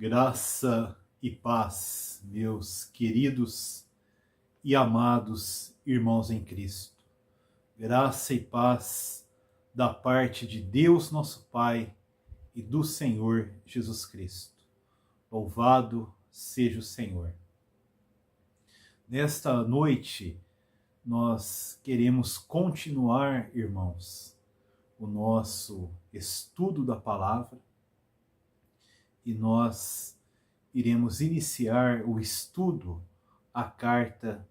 Graça e paz, meus queridos e amados irmãos em Cristo. Graça e paz da parte de Deus nosso Pai e do Senhor Jesus Cristo. Louvado seja o Senhor. Nesta noite, nós queremos continuar, irmãos, o nosso estudo da palavra e nós iremos iniciar o estudo, a carta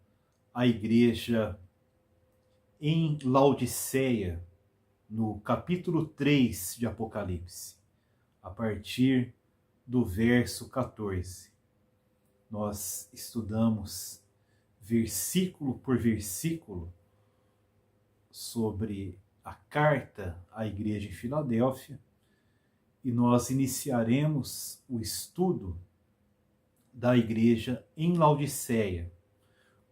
à igreja em Laodiceia, no capítulo 3 de Apocalipse, a partir do verso 14. Nós estudamos versículo por versículo sobre a carta à igreja em Filadélfia e nós iniciaremos o estudo da igreja em Laodiceia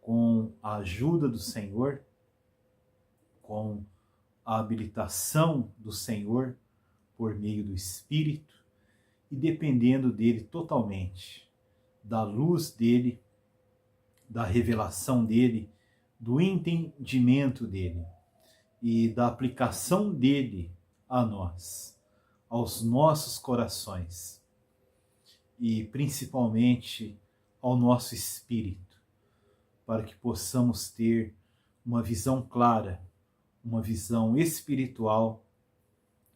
com a ajuda do Senhor, com a habilitação do Senhor por meio do Espírito e dependendo dele totalmente, da luz dele, da revelação dele, do entendimento dele e da aplicação dele a nós, aos nossos corações e principalmente ao nosso espírito, para que possamos ter uma visão clara, uma visão espiritual,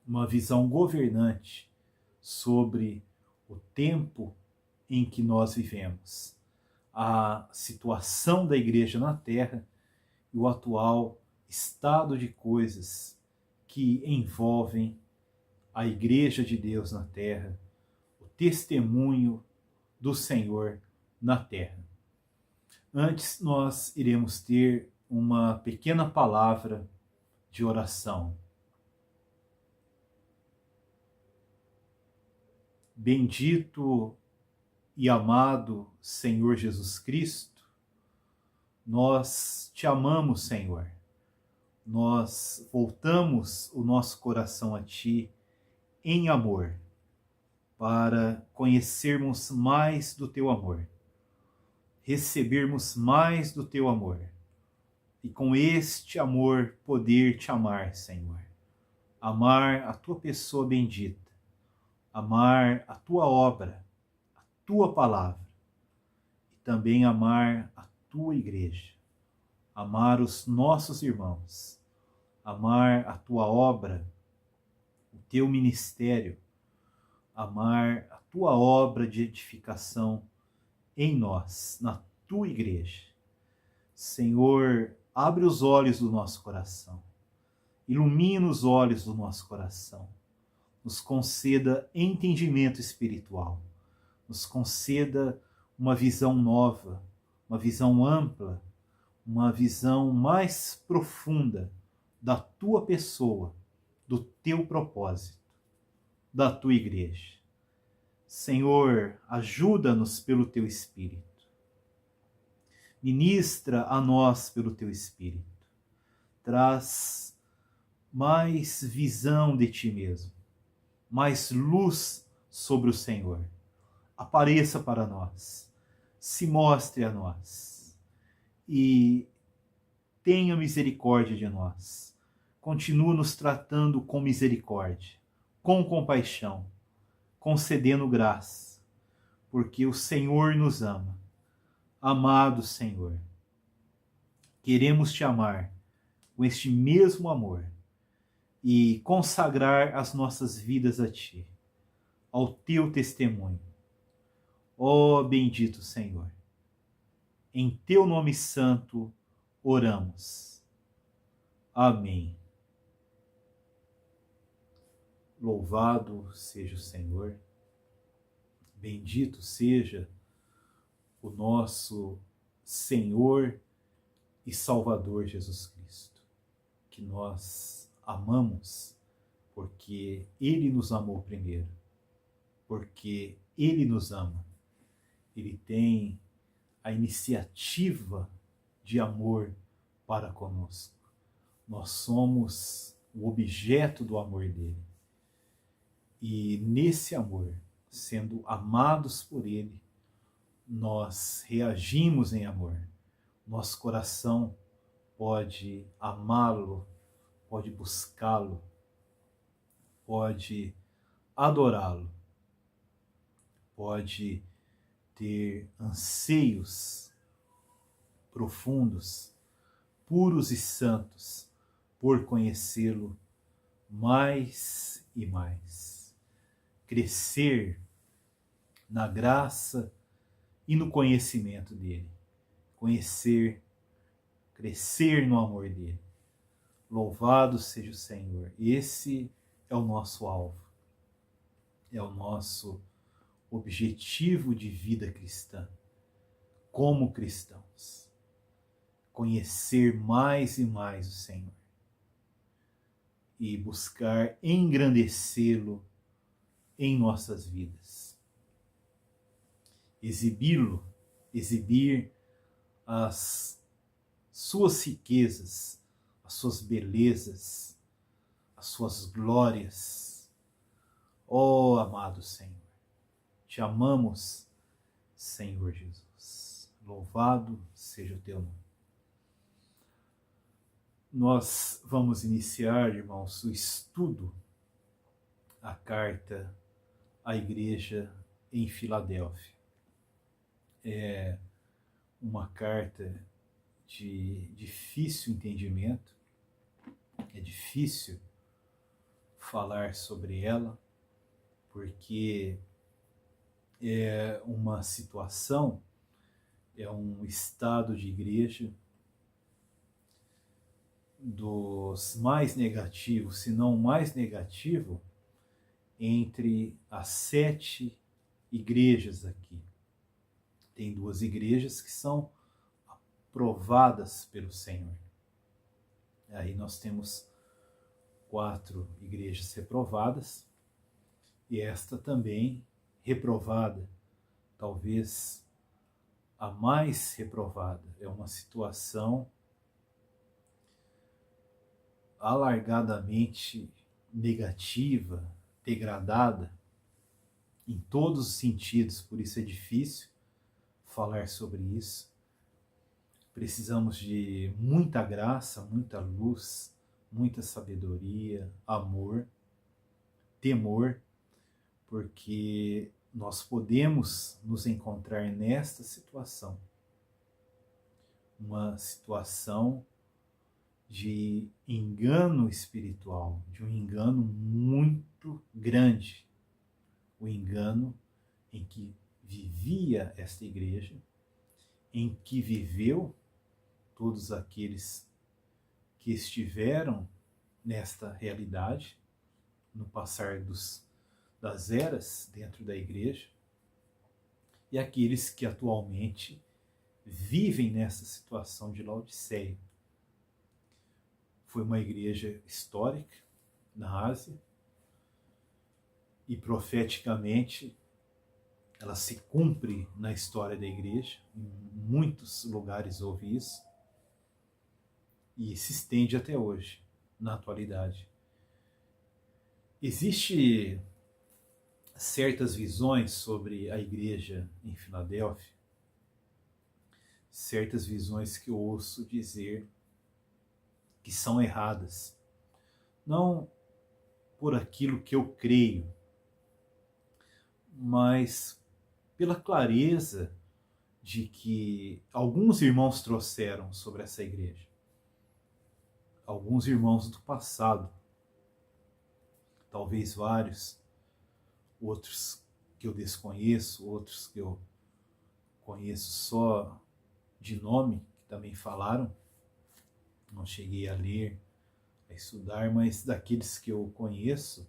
uma visão governante sobre o tempo em que nós vivemos, a situação da igreja na Terra e o atual estado de coisas que envolvem a igreja de Deus na Terra, o testemunho do Senhor na Terra. Antes, nós iremos ter uma pequena palavra de oração. Bendito e amado Senhor Jesus Cristo, nós te amamos, Senhor. Nós voltamos o nosso coração a ti em amor, para conhecermos mais do teu amor, recebermos mais do teu amor, e com este amor poder te amar, Senhor. Amar a tua pessoa bendita, amar a tua obra, a tua palavra, e também amar a tua igreja, amar os nossos irmãos, amar a tua obra, o teu ministério, amar a tua obra de edificação em nós, na tua igreja. Senhor, abre os olhos do nosso coração, ilumina os olhos do nosso coração, nos conceda entendimento espiritual, nos conceda uma visão nova, uma visão ampla, uma visão mais profunda da tua pessoa, do teu propósito, da tua igreja. Senhor, ajuda-nos pelo teu Espírito. Ministra a nós pelo teu Espírito. Traz mais visão de ti mesmo, mais luz sobre o Senhor. Apareça para nós, se mostre a nós e tenha misericórdia de nós. Continua nos tratando com misericórdia, com compaixão, concedendo graça, porque o Senhor nos ama. Amado Senhor, queremos te amar com este mesmo amor e consagrar as nossas vidas a ti, ao teu testemunho. Ó bendito Senhor, em teu nome santo oramos. Amém. Louvado seja o Senhor, bendito seja o nosso Senhor e Salvador Jesus Cristo, que nós amamos porque Ele nos amou primeiro, porque Ele nos ama. Ele tem a iniciativa de amor para conosco. Nós somos o objeto do amor dele. E nesse amor sendo amados por Ele, nós reagimos em amor. Nosso coração pode amá-lo, pode buscá-lo, pode adorá-lo, pode ter anseios profundos, puros e santos, por conhecê-lo mais e mais. Crescer na graça e no conhecimento dele. Crescer no amor dele. Louvado seja o Senhor. Esse é o nosso alvo. É o nosso objetivo de vida cristã. Como cristãos. Conhecer mais e mais o Senhor. E buscar engrandecê-lo em nossas vidas. Exibi-lo, exibir as suas riquezas, as suas belezas, as suas glórias. Ó amado Senhor, te amamos, Senhor Jesus. Louvado seja o teu nome. Nós vamos iniciar, irmãos, o estudo, a carta à igreja em Filadélfia. É uma carta de difícil entendimento, é difícil falar sobre ela, porque é uma situação, é um estado de igreja dos mais negativos, se não o mais negativo, entre as 7 igrejas aqui. Tem 2 igrejas que são aprovadas pelo Senhor. Aí nós temos 4 igrejas reprovadas e esta também reprovada, talvez a mais reprovada. É uma situação alargadamente negativa, degradada, em todos os sentidos, por isso é difícil falar sobre isso. Precisamos de muita graça, muita luz, muita sabedoria, amor, temor, porque nós podemos nos encontrar nesta situação, uma situação de engano espiritual, de um engano muito grande, o engano em que vivia esta igreja, em que viveu todos aqueles que estiveram nesta realidade, no passar das eras dentro da igreja, e aqueles que atualmente vivem nessa situação de Laodiceia. Foi uma igreja histórica na Ásia e profeticamente ela se cumpre na história da igreja. Em muitos lugares houve isso e se estende até hoje, na atualidade. Existem certas visões sobre a igreja em Filadélfia, certas visões que eu ouço dizer que são erradas, não por aquilo que eu creio, mas pela clareza de que alguns irmãos trouxeram sobre essa igreja, alguns irmãos do passado, talvez vários, outros que eu desconheço, outros que eu conheço só de nome, que também falaram. Não cheguei a ler, a estudar, mas daqueles que eu conheço,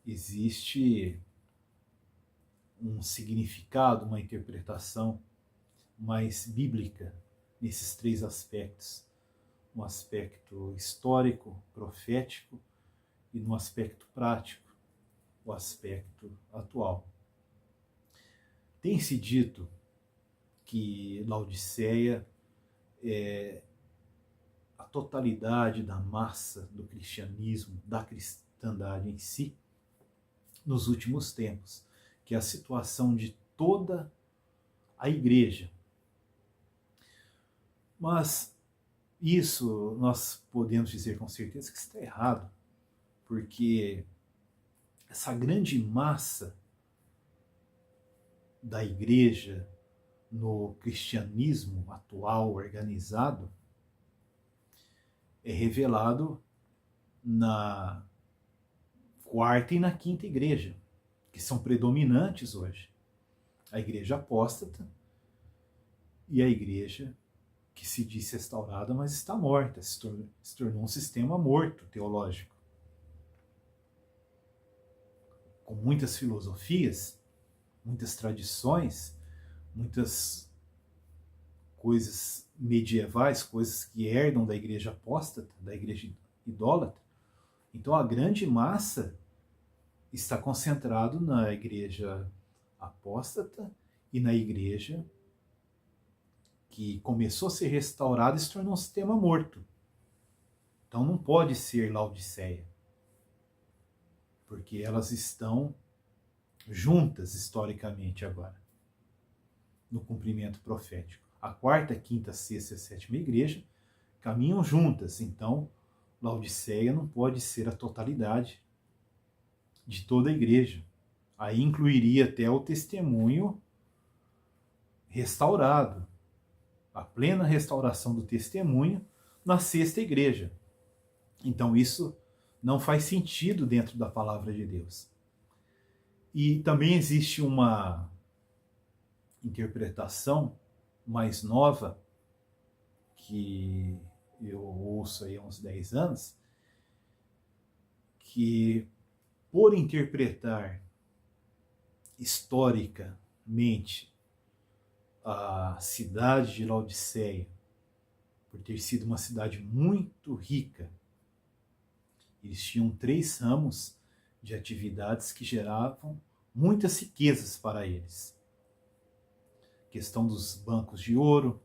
existe um significado, uma interpretação mais bíblica nesses 3 aspectos. No aspecto histórico, profético, e no aspecto prático, o aspecto atual. Tem-se dito que Laodiceia é a totalidade da massa do cristianismo, da cristandade em si, nos últimos tempos, que é a situação de toda a igreja. Mas isso nós podemos dizer com certeza que está errado, porque essa grande massa da igreja no cristianismo atual organizado é revelado na quarta e na quinta igreja, que são predominantes hoje. A igreja apóstata e a igreja que se diz restaurada, mas está morta, se tornou um sistema morto teológico, com muitas filosofias, muitas tradições, muitas coisas medievais, coisas que herdam da igreja apóstata, da igreja idólatra. Então a grande massa está concentrado na igreja apóstata e na igreja que começou a ser restaurada e se tornou um sistema morto. Então não pode ser Laodiceia, porque elas estão juntas historicamente agora, no cumprimento profético. A quarta, quinta, sexta e a sétima igreja caminham juntas, então Laodiceia não pode ser a totalidade de toda a igreja. Aí incluiria até o testemunho restaurado, a plena restauração do testemunho na sexta igreja. Então isso não faz sentido dentro da palavra de Deus. E também existe uma interpretação mais nova, que eu ouço aí há uns 10 anos, que por interpretar historicamente a cidade de Laodiceia, por ter sido uma cidade muito rica, eles tinham 3 ramos de atividades que geravam muitas riquezas para eles. A questão dos bancos de ouro,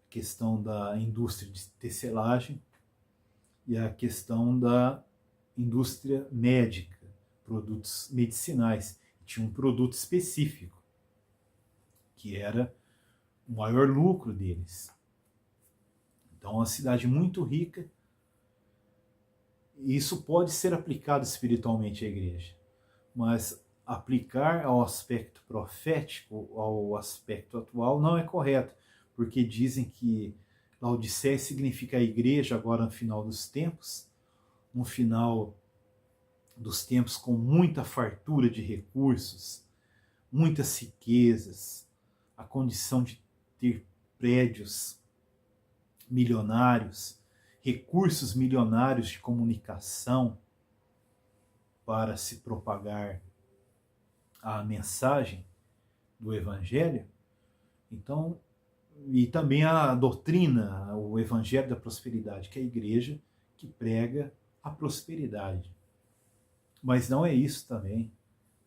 a questão da indústria de tecelagem e a questão da indústria médica, produtos medicinais. Tinha um produto específico, que era o maior lucro deles. Então, uma cidade muito rica. E isso pode ser aplicado espiritualmente à igreja, mas aplicar ao aspecto profético, ao aspecto atual, não é correto, porque dizem que Laodiceia significa a igreja agora no final dos tempos, no final dos tempos com muita fartura de recursos, muitas riquezas, a condição de ter prédios milionários, recursos milionários de comunicação para se propagar a mensagem do Evangelho. Então, e também a doutrina, o Evangelho da prosperidade, que é a igreja que prega a prosperidade. Mas não é isso também,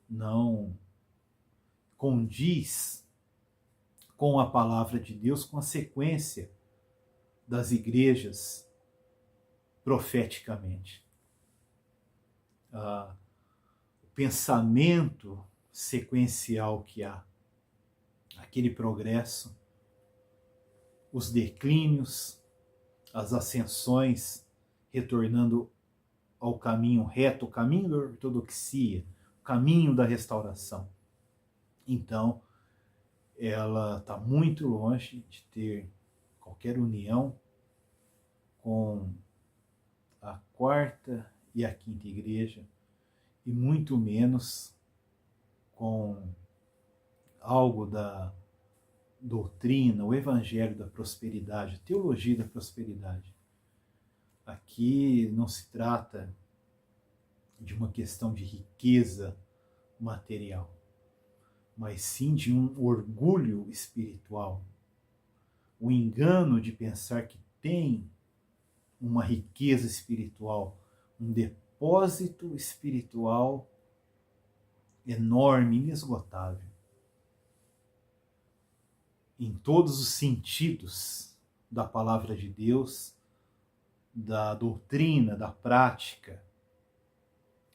não condiz com a palavra de Deus, com a sequência das igrejas profeticamente. O pensamento sequencial que há, aquele progresso, os declínios, as ascensões, retornando ao caminho reto, o caminho da ortodoxia, o caminho da restauração. Então, ela está muito longe de ter qualquer união com a quarta e a quinta igreja, e muito menos com algo da doutrina, o evangelho da prosperidade, a teologia da prosperidade. Aqui não se trata de uma questão de riqueza material, mas sim de um orgulho espiritual, o engano de pensar que tem uma riqueza espiritual, um depósito espiritual enorme, inesgotável, em todos os sentidos da palavra de Deus, da doutrina, da prática,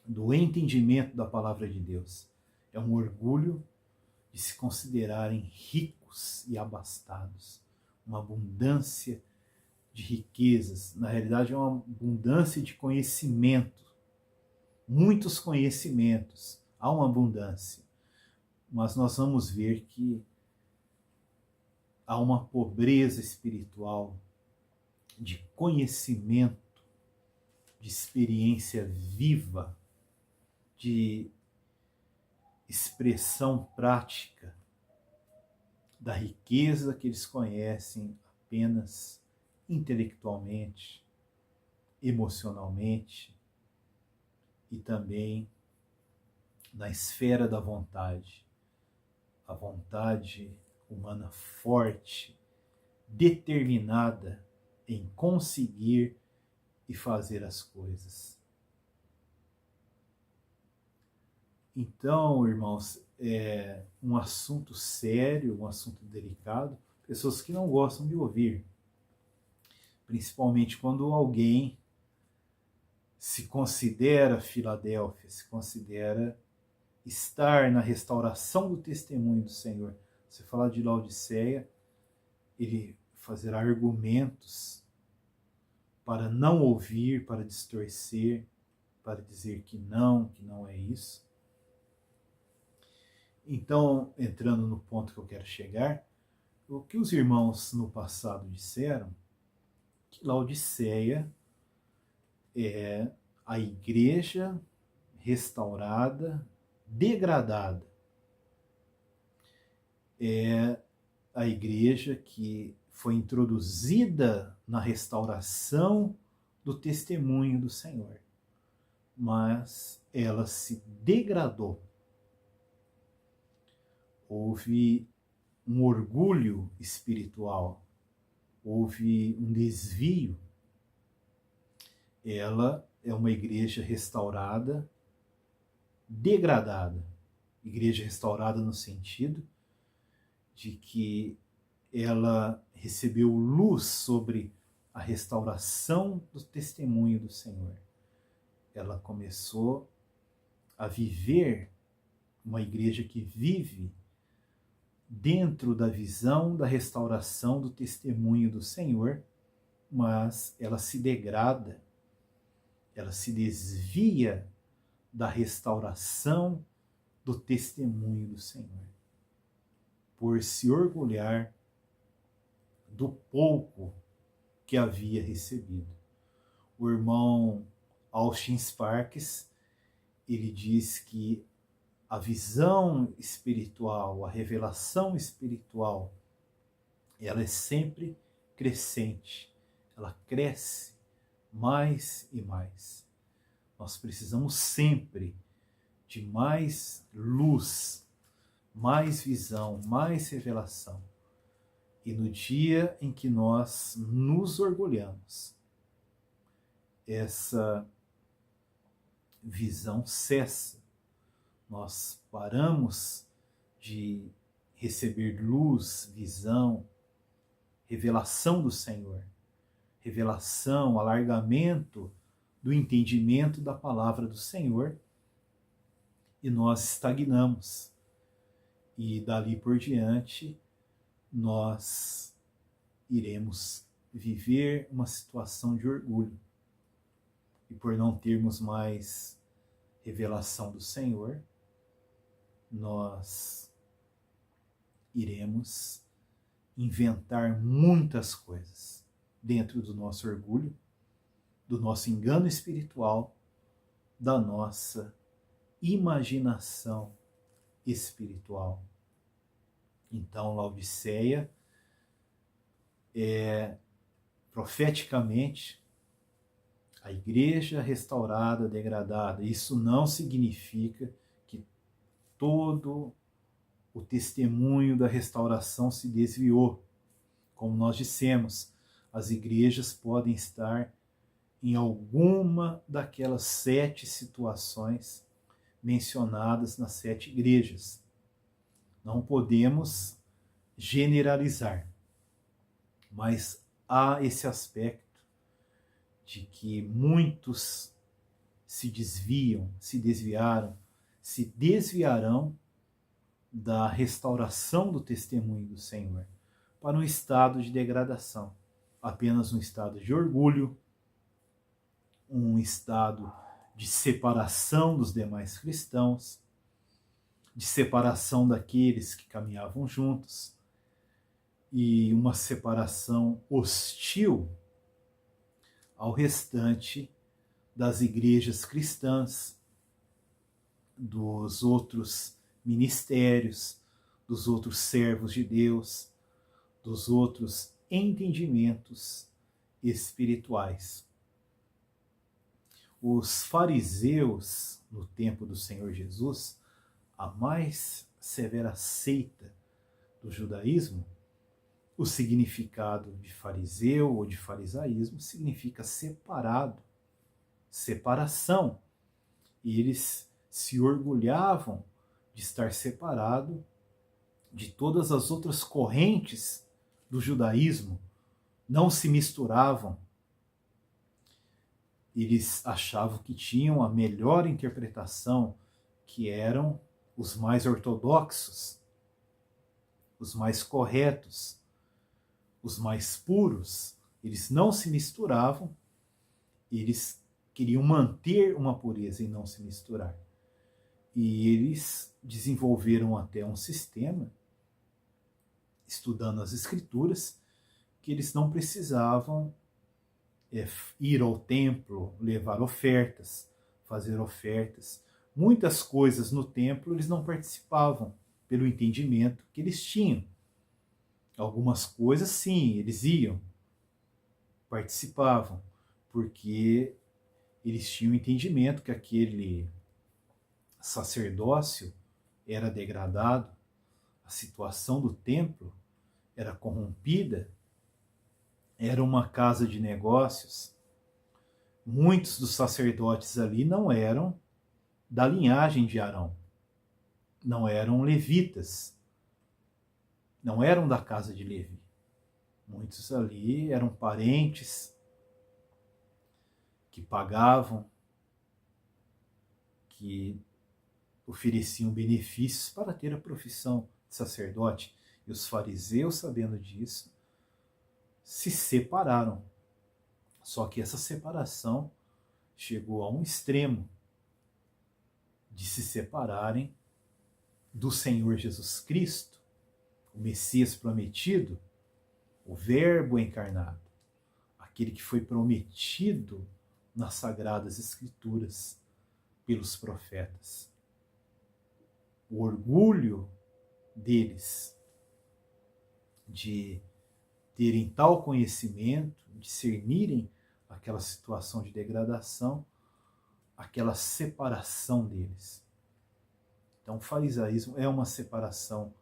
do entendimento da palavra de Deus. É um orgulho de se considerarem ricos e abastados, uma abundância de riquezas. Na realidade, é uma abundância de conhecimento, muitos conhecimentos, há uma abundância. Mas nós vamos ver que há uma pobreza espiritual de conhecimento, de experiência viva, de expressão prática da riqueza que eles conhecem apenas intelectualmente, emocionalmente e também na esfera da vontade. A vontade humana forte, determinada em conseguir e fazer as coisas. Então, irmãos, é um assunto sério, um assunto delicado, pessoas que não gostam de ouvir, principalmente quando alguém se considera Filadélfia, se considera estar na restauração do testemunho do Senhor. Se falar de Laodiceia, ele fazerá argumentos para não ouvir, para distorcer, para dizer que não é isso. Então, entrando no ponto que eu quero chegar, o que os irmãos no passado disseram, que Laodiceia é a igreja restaurada, degradada. É a igreja que foi introduzida na restauração do testemunho do Senhor, mas ela se degradou. Houve um orgulho espiritual, houve um desvio. Ela é uma igreja restaurada, degradada. Igreja restaurada no sentido de que ela recebeu luz sobre a restauração do testemunho do Senhor. Ela começou a viver, uma igreja que vive dentro da visão da restauração do testemunho do Senhor, mas ela se degrada, ela se desvia da restauração do testemunho do Senhor, por se orgulhar do pouco que havia recebido. O irmão Austin Sparks, ele diz que a visão espiritual, a revelação espiritual, ela é sempre crescente, ela cresce mais e mais. Nós precisamos sempre de mais luz, mais visão, mais revelação. E no dia em que nós nos orgulhamos, essa visão cessa. Nós paramos de receber luz, visão, revelação do Senhor, revelação, alargamento do entendimento da palavra do Senhor, e nós estagnamos. E dali por diante, nós iremos viver uma situação de orgulho. E por não termos mais revelação do Senhor, nós iremos inventar muitas coisas dentro do nosso orgulho, do nosso engano espiritual, da nossa imaginação espiritual. Então, Laodiceia é profeticamente a igreja restaurada, degradada. Isso não significa que todo o testemunho da restauração se desviou. Como nós dissemos, as igrejas podem estar em alguma daquelas 7 situações mencionadas nas 7 igrejas. Não podemos generalizar, mas há esse aspecto de que muitos se desviam, se desviaram, se desviarão da restauração do testemunho do Senhor para um estado de degradação, apenas um estado de orgulho, um estado de separação dos demais cristãos, de separação daqueles que caminhavam juntos, e uma separação hostil ao restante das igrejas cristãs, dos outros ministérios, dos outros servos de Deus, dos outros entendimentos espirituais. Os fariseus, no tempo do Senhor Jesus, a mais severa seita do judaísmo, o significado de fariseu ou de farisaísmo significa separado, separação. E eles se orgulhavam de estar separado de todas as outras correntes do judaísmo, não se misturavam. Eles achavam que tinham a melhor interpretação, que eram os mais ortodoxos, os mais corretos, os mais puros. Eles não se misturavam, eles queriam manter uma pureza e não se misturar. E eles desenvolveram até um sistema, estudando as Escrituras, que eles não precisavam ir ao templo, levar ofertas, fazer ofertas. Muitas coisas no templo eles não participavam, pelo entendimento que eles tinham. Algumas coisas, sim, eles iam, participavam, porque eles tinham entendimento que aquele sacerdócio era degradado, a situação do templo era corrompida, era uma casa de negócios. Muitos dos sacerdotes ali não eram da linhagem de Arão, não eram levitas, não eram da casa de Levi. Muitos ali eram parentes que pagavam, que ofereciam benefícios para ter a profissão de sacerdote. E os fariseus, sabendo disso, se separaram. Só que essa separação chegou a um extremo de se separarem do Senhor Jesus Cristo, o Messias prometido, o Verbo encarnado, aquele que foi prometido nas Sagradas Escrituras pelos profetas. O orgulho deles de terem tal conhecimento, discernirem aquela situação de degradação, aquela separação deles. Então, o farisaísmo é uma separação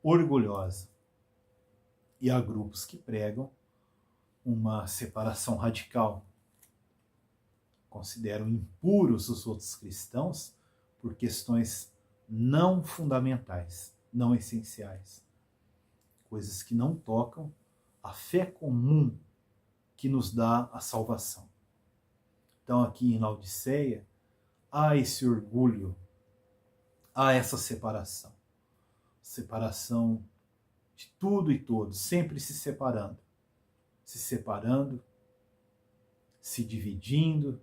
orgulhosa. E há grupos que pregam uma separação radical. Consideram impuros os outros cristãos por questões não fundamentais, não essenciais. Coisas que não tocam a fé comum que nos dá a salvação. Então, aqui em Laodiceia, há esse orgulho, há essa separação. Separação de tudo e todos, sempre se separando, se dividindo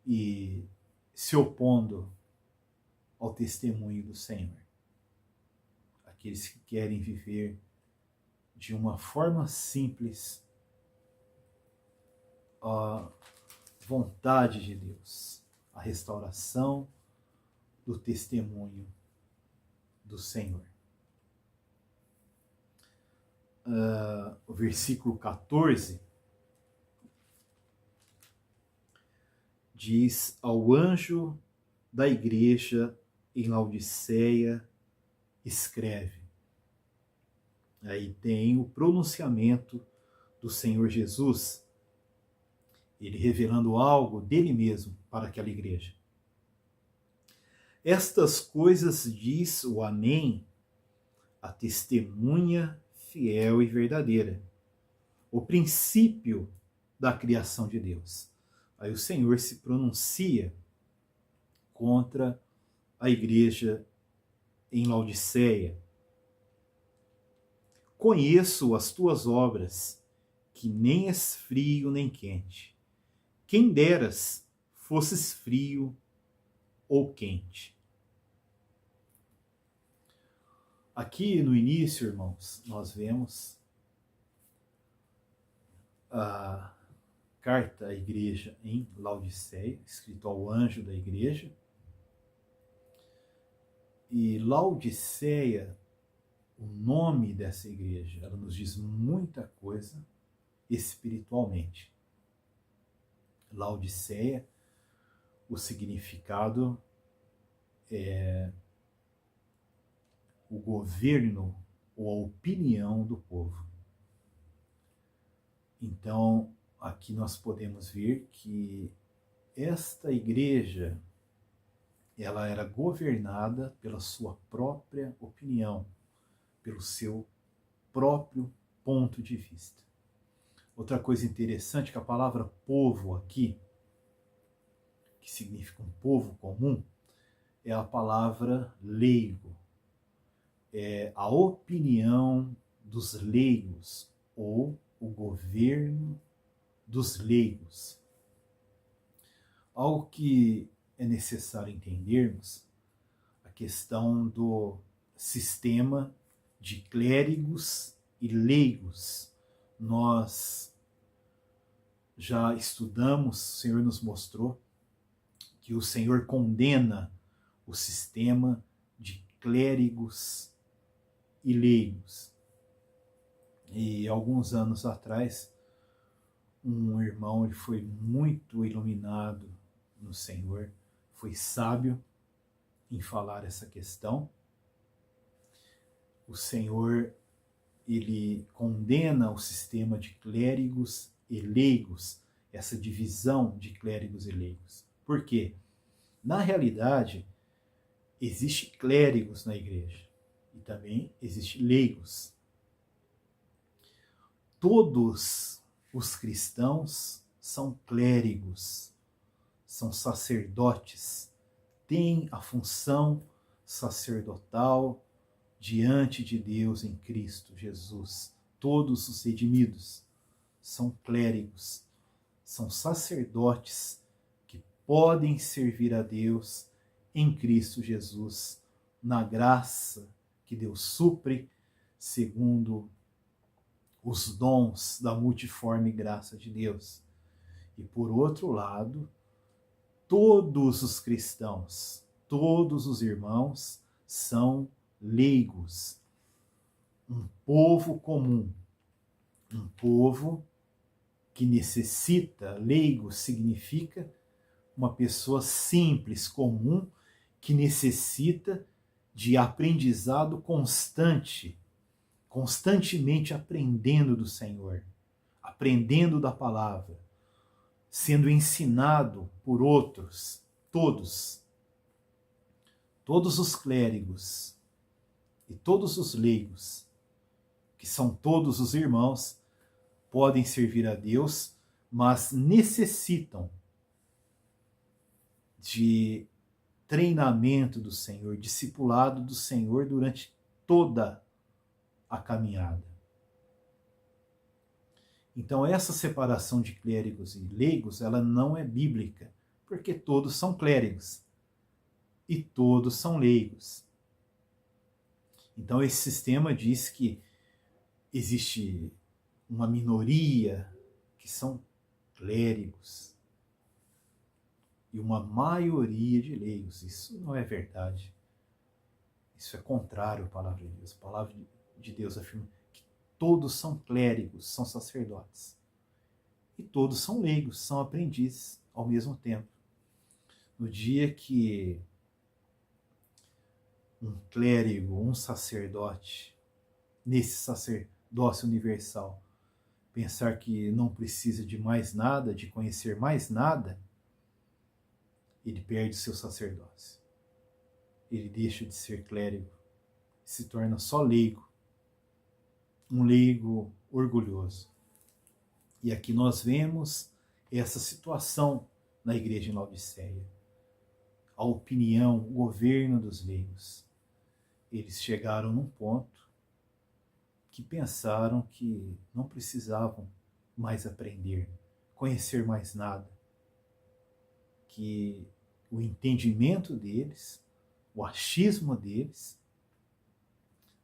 e se opondo ao testemunho do Senhor. Aqueles que querem viver de uma forma simples a vontade de Deus, a restauração do testemunho do Senhor. O versículo 14 diz: ao anjo da igreja em Laodiceia escreve. Aí tem o pronunciamento do Senhor Jesus, ele revelando algo dele mesmo para aquela igreja. Estas coisas diz o Amém, a testemunha fiel e verdadeira, o princípio da criação de Deus. Aí o Senhor se pronuncia contra a igreja em Laodiceia. Conheço as tuas obras, que nem és frio nem quente. Quem deras fosses frio ou quente. Aqui no início, irmãos, nós vemos a carta à igreja em Laodiceia, escrito ao anjo da igreja. E Laodiceia, o nome dessa igreja, ela nos diz muita coisa espiritualmente. Laodiceia, o significado é o governo ou a opinião do povo. Então, aqui nós podemos ver que esta igreja, ela era governada pela sua própria opinião, pelo seu próprio ponto de vista. Outra coisa interessante é que a palavra povo aqui, que significa um povo comum, é a palavra leigo. É a opinião dos leigos, ou o governo dos leigos. Algo que é necessário entendermos, a questão do sistema de clérigos e leigos. Nós já estudamos, o Senhor nos mostrou que o Senhor condena o sistema de clérigos e leigos. E alguns anos atrás, um irmão, ele foi muito iluminado no Senhor, foi sábio em falar essa questão. O Senhor, ele condena o sistema de clérigos e leigos, essa divisão de clérigos e leigos. Por quê? Na realidade, existe clérigos na igreja e também existe leigos. Todos os cristãos são clérigos, são sacerdotes, têm a função sacerdotal diante de Deus em Cristo Jesus. Todos os redimidos são clérigos, são sacerdotes que podem servir a Deus em Cristo Jesus, na graça que Deus supre segundo os dons da multiforme graça de Deus. E por outro lado, todos os cristãos, todos os irmãos são leigos, um povo comum, um povo que necessita. Leigo significa uma pessoa simples, comum, que necessita de aprendizado constante, constantemente aprendendo do Senhor, aprendendo da palavra, sendo ensinado por outros, todos os clérigos e todos os leigos, que são todos os irmãos, podem servir a Deus, mas necessitam de treinamento do Senhor, discipulado do Senhor durante toda a caminhada. Então essa separação de clérigos e leigos, ela não é bíblica, porque todos são clérigos e todos são leigos. Então esse sistema diz que existe uma minoria que são clérigos e uma maioria de leigos. Isso não é verdade. Isso é contrário à palavra de Deus. A palavra de Deus afirma que todos são clérigos, são sacerdotes. E todos são leigos, são aprendizes ao mesmo tempo. No dia que um clérigo, um sacerdote, nesse sacerdócio universal, pensar que não precisa de mais nada, de conhecer mais nada, ele perde seu sacerdócio. Ele deixa de ser clérigo, se torna só leigo, um leigo orgulhoso. E aqui nós vemos essa situação na igreja em Laodiceia. A opinião, o governo dos leigos. Eles chegaram num ponto que pensaram que não precisavam mais aprender, conhecer mais nada, que o entendimento deles, o achismo deles,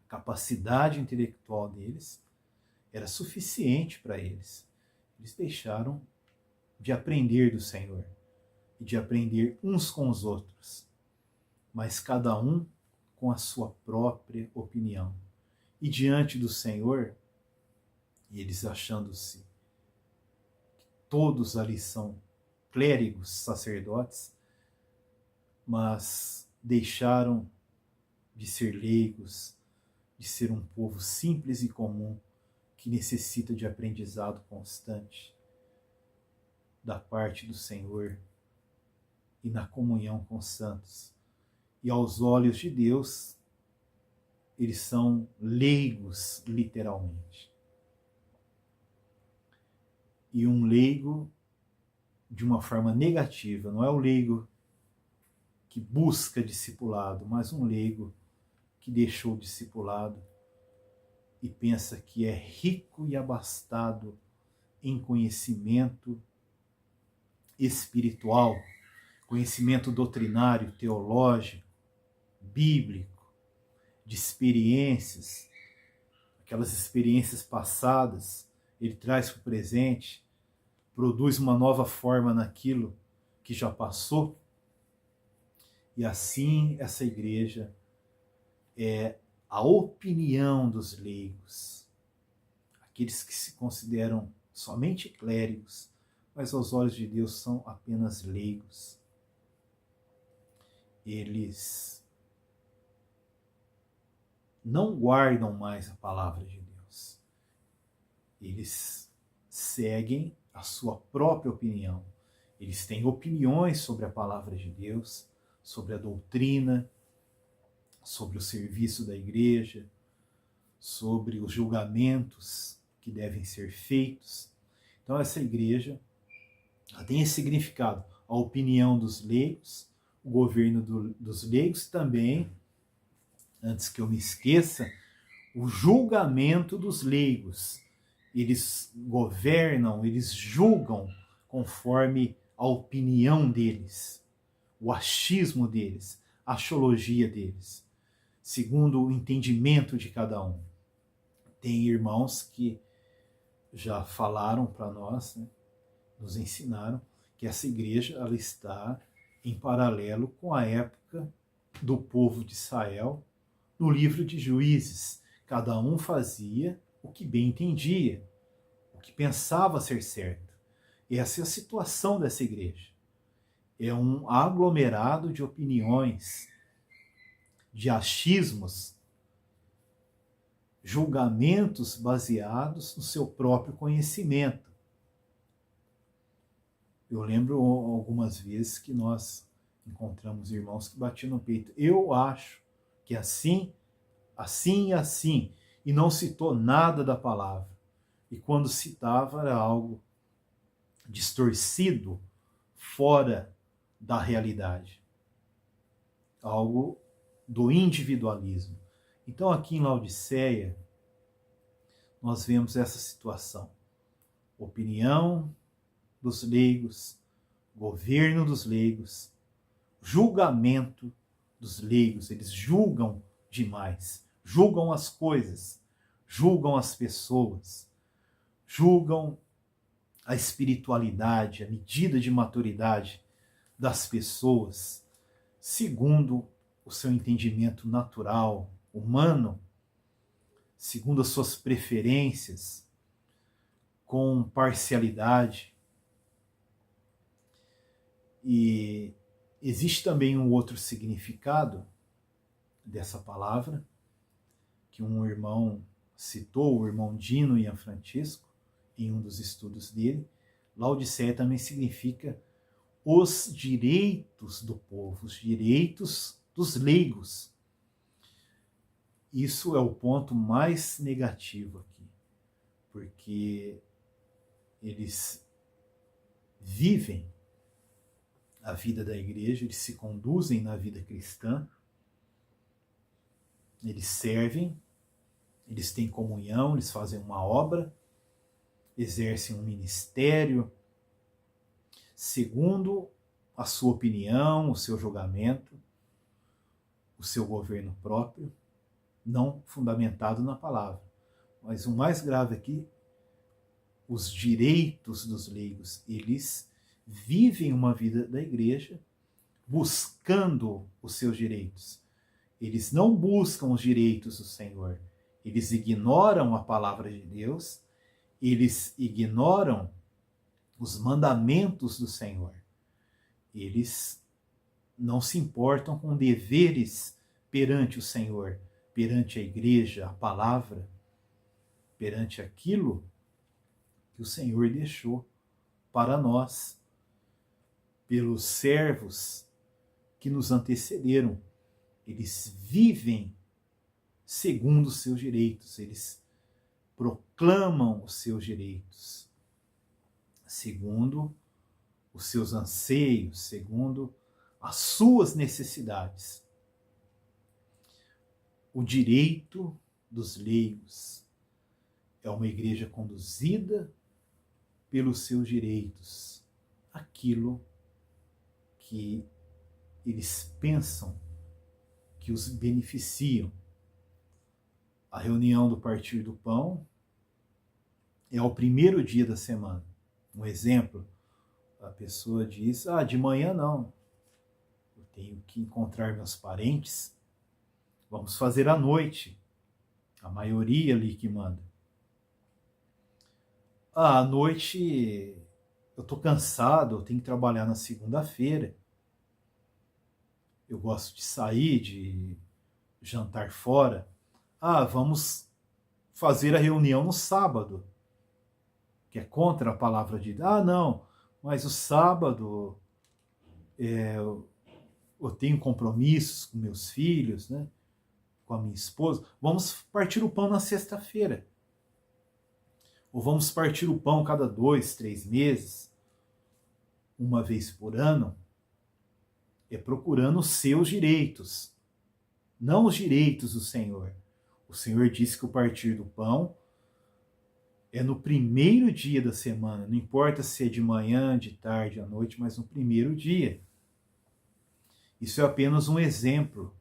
a capacidade intelectual deles era suficiente para eles. Eles deixaram de aprender do Senhor e de aprender uns com os outros, mas cada um com a sua própria opinião. E diante do Senhor, eles achando-se todos ali são clérigos, sacerdotes, mas deixaram de ser leigos, de ser um povo simples e comum que necessita de aprendizado constante da parte do Senhor e na comunhão com os santos. E aos olhos de Deus, eles são leigos, literalmente. E um leigo de uma forma negativa, não é o leigo que busca discipulado, mas um leigo que deixou o discipulado e pensa que é rico e abastado em conhecimento espiritual, conhecimento doutrinário, teológico, bíblico, de experiências, aquelas experiências passadas, ele traz para o presente, produz uma nova forma naquilo que já passou. E assim essa igreja é a opinião dos leigos, aqueles que se consideram somente clérigos, mas aos olhos de Deus são apenas leigos. Eles não guardam mais a palavra de Deus. Eles seguem a sua própria opinião. Eles têm opiniões sobre a palavra de Deus, sobre a doutrina, sobre o serviço da igreja, sobre os julgamentos que devem ser feitos. Então essa igreja tem esse significado, a opinião dos leigos, o governo dos leigos também, antes que eu me esqueça, o julgamento dos leigos. Eles governam, eles julgam conforme a opinião deles, o achismo deles, a axiologia deles, segundo o entendimento de cada um. Tem irmãos que já falaram para nós, né, nos ensinaram que essa igreja ela está em paralelo com a época do povo de Israel no livro de Juízes. Cada um fazia o que bem entendia, o que pensava ser certo. Essa é a situação dessa igreja. É um aglomerado de opiniões, de achismos, julgamentos baseados no seu próprio conhecimento. Eu lembro algumas vezes que nós encontramos irmãos que batiam no peito. Eu acho que assim, assim e assim, e não citou nada da palavra. E quando citava era algo distorcido, fora da realidade. Algo do individualismo. Então aqui em Laodiceia, nós vemos essa situação. Opinião dos leigos, governo dos leigos, julgamento dos leigos. Eles julgam demais, julgam as coisas, julgam as pessoas, julgam a espiritualidade, a medida de maturidade das pessoas, segundo o seu entendimento natural, humano, segundo as suas preferências, com parcialidade. E existe também um outro significado dessa palavra, que um irmão citou, o irmão Dino Ian Francisco, em um dos estudos dele. Laodiceia também significa os direitos do povo, os direitos dos leigos. Isso é o ponto mais negativo aqui, porque eles vivem a vida da igreja, eles se conduzem na vida cristã, eles servem, eles têm comunhão, eles fazem uma obra, exercem um ministério, segundo a sua opinião, o seu julgamento, o seu governo próprio, não fundamentado na palavra. Mas o mais grave aqui, os direitos dos leigos, eles vivem uma vida da igreja buscando os seus direitos. Eles não buscam os direitos do Senhor. Eles ignoram a palavra de Deus, eles ignoram os mandamentos do Senhor. Eles não se importam com deveres perante o Senhor, perante a igreja, a palavra, perante aquilo que o Senhor deixou para nós, pelos servos que nos antecederam. Eles vivem segundo os seus direitos, eles proclamam os seus direitos, segundo os seus anseios, segundo as suas necessidades. O direito dos leigos é uma igreja conduzida pelos seus direitos, aquilo que eles pensam que os beneficiam. A reunião do Partir do Pão é o primeiro dia da semana. Um exemplo, a pessoa diz, de manhã não, eu tenho que encontrar meus parentes, vamos fazer à noite. A maioria ali que manda. À noite eu estou cansado, eu tenho que trabalhar na segunda-feira. Eu gosto de sair, de jantar fora. Vamos fazer a reunião no sábado, que é contra a palavra de Deus. Não, mas o sábado eu tenho compromissos com meus filhos, né? Com a minha esposa. Vamos partir o pão na sexta-feira. Ou vamos partir o pão cada 2, 3 meses, uma vez por ano. É procurando os seus direitos, não os direitos do Senhor. O Senhor disse que o partir do pão é no primeiro dia da semana, não importa se é de manhã, de tarde, à noite, mas no primeiro dia. Isso é apenas um exemplo.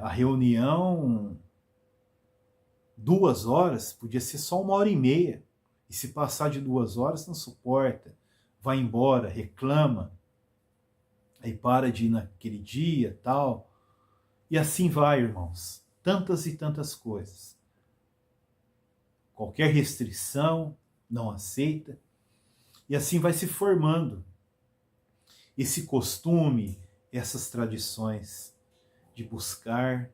A reunião, 2 horas, podia ser só 1h30. E se passar de 2 horas, não suporta. Vai embora, reclama. Aí para de ir naquele dia, tal. E assim vai, irmãos. Tantas e tantas coisas. Qualquer restrição não aceita. E assim vai se formando esse costume, essas tradições de buscar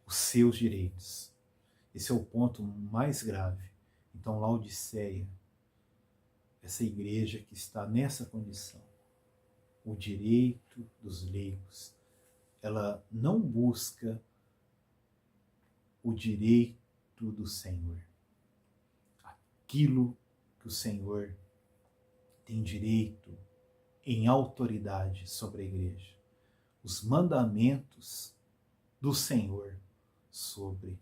os seus direitos. Esse é o ponto mais grave. Então, Laodiceia, essa igreja que está nessa condição, o direito dos leigos, ela não busca o direito do Senhor. Aquilo que o Senhor tem direito em autoridade sobre a igreja. Os mandamentos do Senhor sobre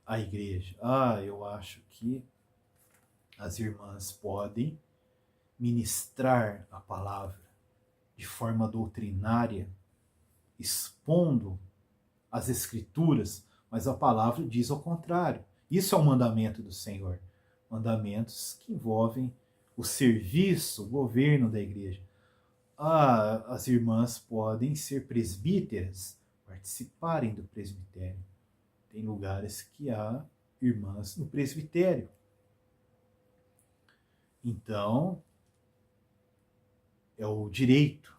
a igreja. Eu acho que as irmãs podem ministrar a palavra de forma doutrinária, expondo as escrituras, mas a palavra diz ao contrário. Isso é um mandamento do Senhor. Mandamentos que envolvem o serviço, o governo da igreja. As irmãs podem ser presbíteras, participarem do presbitério. Tem lugares que há irmãs no presbitério. Então, é o direito.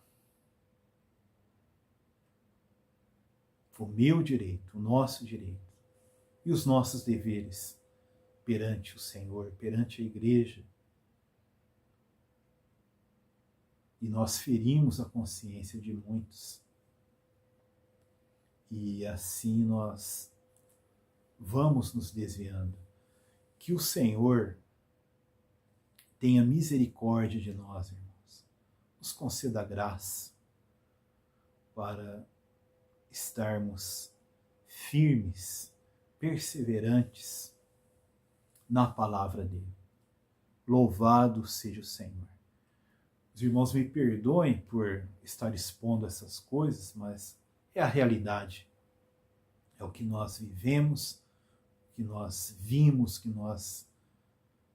O meu direito, o nosso direito. E os nossos deveres perante o Senhor, perante a igreja. E nós ferimos a consciência de muitos. E assim nós vamos nos desviando. Que o Senhor tenha misericórdia de nós, irmãos. Nos conceda graça para estarmos firmes, perseverantes na palavra dele. Louvado seja o Senhor. Os irmãos me perdoem por estar expondo essas coisas, mas é a realidade. É o que nós vivemos, o que nós vimos, que nós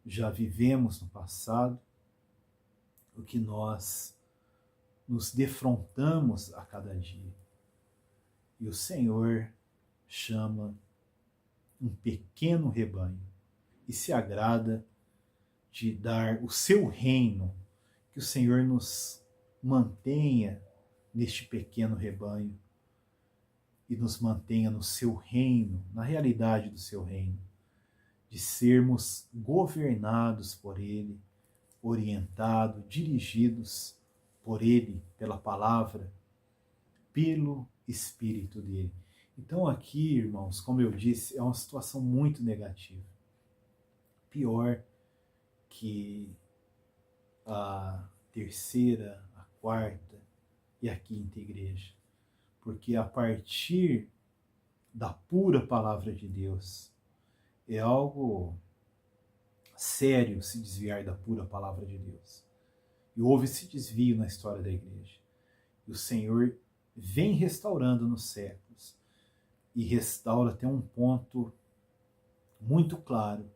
já vivemos no passado, o que nós nos defrontamos a cada dia. E o Senhor chama um pequeno rebanho e se agrada de dar o seu reino, que o Senhor nos mantenha neste pequeno rebanho e nos mantenha no seu reino, na realidade do seu reino, de sermos governados por ele, orientados, dirigidos por ele, pela palavra, pelo Espírito dele. Então aqui, irmãos, como eu disse, é uma situação muito negativa. Pior que a terceira, a quarta e a quinta igreja. Porque a partir da pura palavra de Deus, é algo sério se desviar da pura palavra de Deus. E houve esse desvio na história da igreja. E o Senhor vem restaurando nos séculos. E restaura até um ponto muito claro.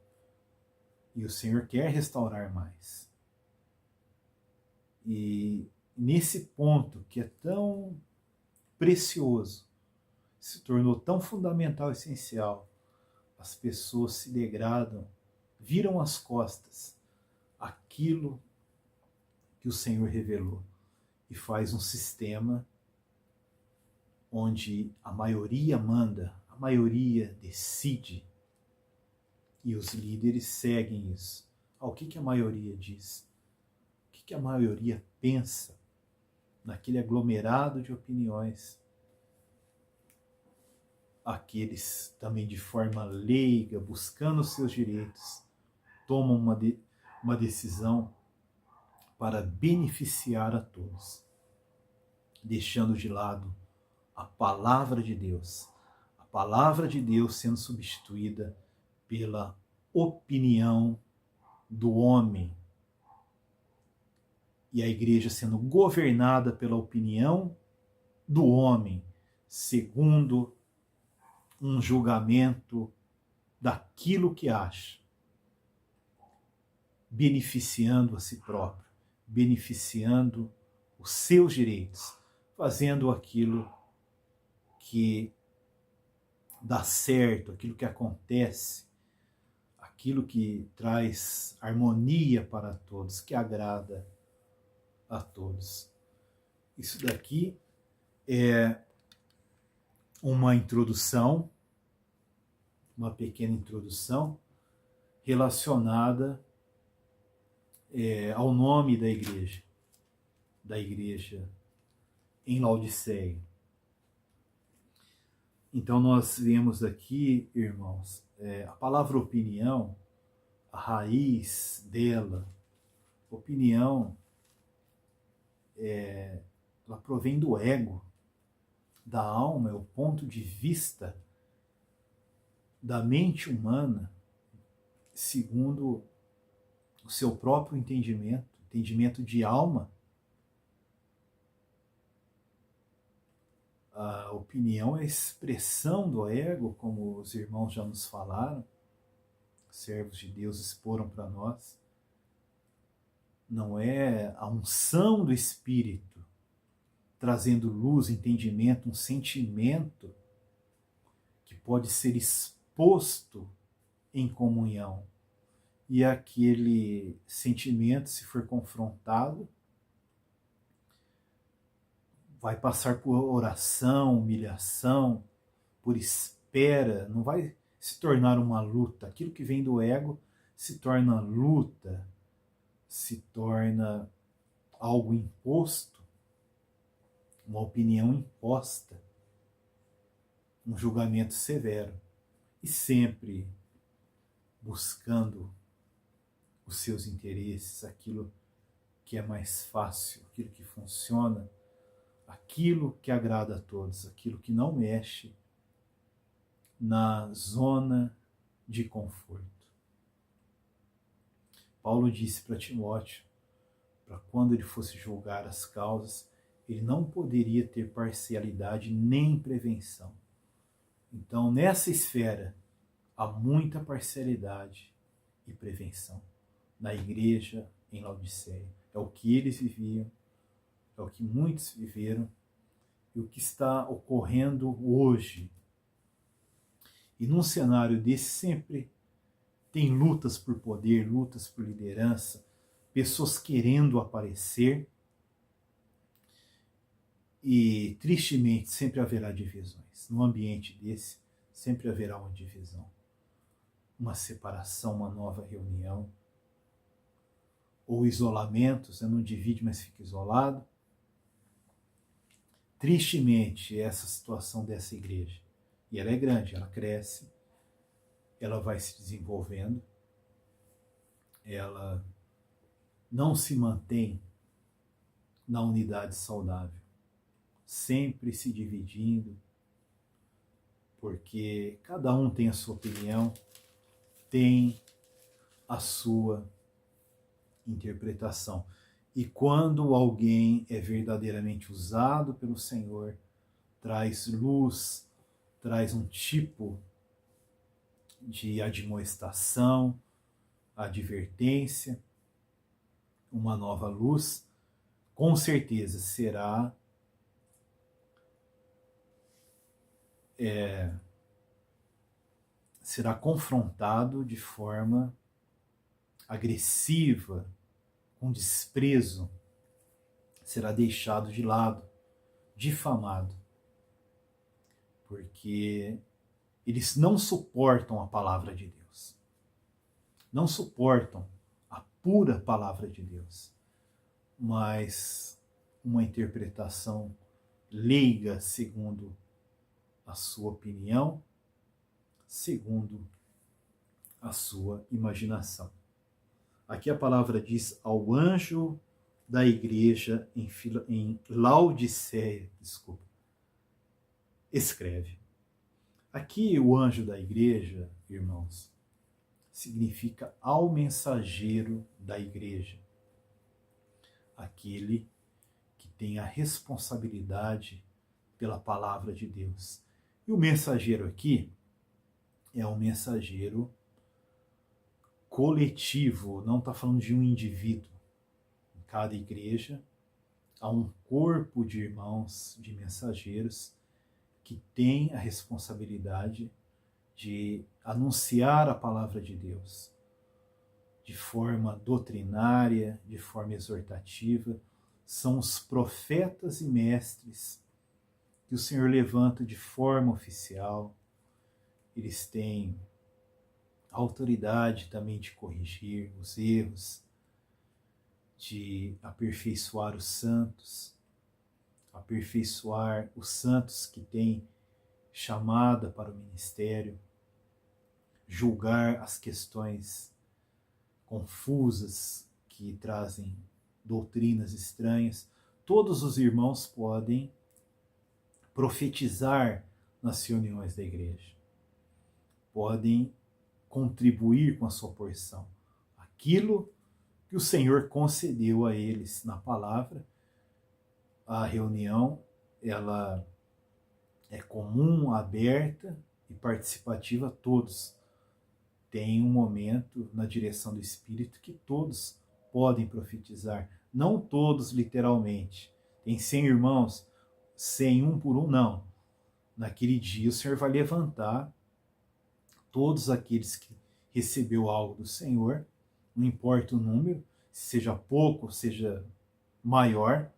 E o Senhor quer restaurar mais. E nesse ponto que é tão precioso, se tornou tão fundamental, essencial, as pessoas se degradam, viram as costas aquilo que o Senhor revelou e faz um sistema onde a maioria manda, a maioria decide e os líderes seguem isso. O que a maioria diz? O que a maioria pensa naquele aglomerado de opiniões? Aqueles também de forma leiga, buscando os seus direitos, tomam uma decisão para beneficiar a todos, deixando de lado a palavra de Deus sendo substituída pela opinião do homem, e a igreja sendo governada pela opinião do homem, segundo um julgamento daquilo que acha, beneficiando a si próprio, beneficiando os seus direitos, fazendo aquilo que dá certo, aquilo que acontece, aquilo que traz harmonia para todos, que agrada a todos. Isso daqui é uma introdução, uma pequena introdução relacionada ao nome da igreja em Laodiceia. Então nós vemos aqui, irmãos, a palavra opinião, a raiz dela, opinião, ela provém do ego, da alma, é o ponto de vista da mente humana, segundo o seu próprio entendimento de alma. A opinião é a expressão do ego, como os irmãos já nos falaram, servos de Deus exporam para nós. Não é a unção do Espírito trazendo luz, entendimento, um sentimento que pode ser exposto em comunhão. E aquele sentimento, se for confrontado, vai passar por oração, humilhação, por espera, não vai se tornar uma luta. Aquilo que vem do ego se torna luta, se torna algo imposto, uma opinião imposta, um julgamento severo. E sempre buscando os seus interesses, aquilo que é mais fácil, aquilo que funciona, aquilo que agrada a todos, aquilo que não mexe na zona de conforto. Paulo disse para Timóteo, para quando ele fosse julgar as causas, ele não poderia ter parcialidade nem prevenção. Então, nessa esfera, há muita parcialidade e prevenção. Na igreja, em Laodiceia. É o que eles viviam, é o que muitos viveram, e o que está ocorrendo hoje. E num cenário desse sempre tem lutas por poder, lutas por liderança, pessoas querendo aparecer, e tristemente sempre haverá divisões. Num ambiente desse, sempre haverá uma divisão, uma separação, uma nova reunião, ou isolamento, você não divide, mas fica isolado. Tristemente, essa situação dessa igreja, e ela é grande, ela cresce, ela vai se desenvolvendo, ela não se mantém na unidade saudável, sempre se dividindo, porque cada um tem a sua opinião, tem a sua interpretação. E quando alguém é verdadeiramente usado pelo Senhor, traz luz, traz um tipo de admoestação, advertência, uma nova luz, com certeza será confrontado de forma agressiva, com desprezo, será deixado de lado, difamado, porque eles não suportam a palavra de Deus, não suportam a pura palavra de Deus, mas uma interpretação leiga segundo a sua opinião, segundo a sua imaginação. Aqui a palavra diz ao anjo da igreja em Laodiceia, escreve. Aqui o anjo da igreja, irmãos, significa ao mensageiro da igreja, aquele que tem a responsabilidade pela palavra de Deus. E o mensageiro aqui é um mensageiro coletivo, não está falando de um indivíduo. Em cada igreja há um corpo de irmãos, de mensageiros, que tem a responsabilidade de anunciar a palavra de Deus de forma doutrinária, de forma exortativa. São os profetas e mestres que o Senhor levanta de forma oficial. Eles têm a autoridade também de corrigir os erros, de aperfeiçoar os santos que têm chamada para o ministério, julgar as questões confusas que trazem doutrinas estranhas. Todos os irmãos podem profetizar nas reuniões da igreja, podem contribuir com a sua porção, aquilo que o Senhor concedeu a eles na palavra. A reunião, ela é comum, aberta e participativa a todos. Tem um momento na direção do Espírito que todos podem profetizar, não todos literalmente. Tem 100 irmãos, 100 um por um, não. Naquele dia o Senhor vai levantar todos aqueles que recebeu algo do Senhor, não importa o número, seja pouco, seja maior,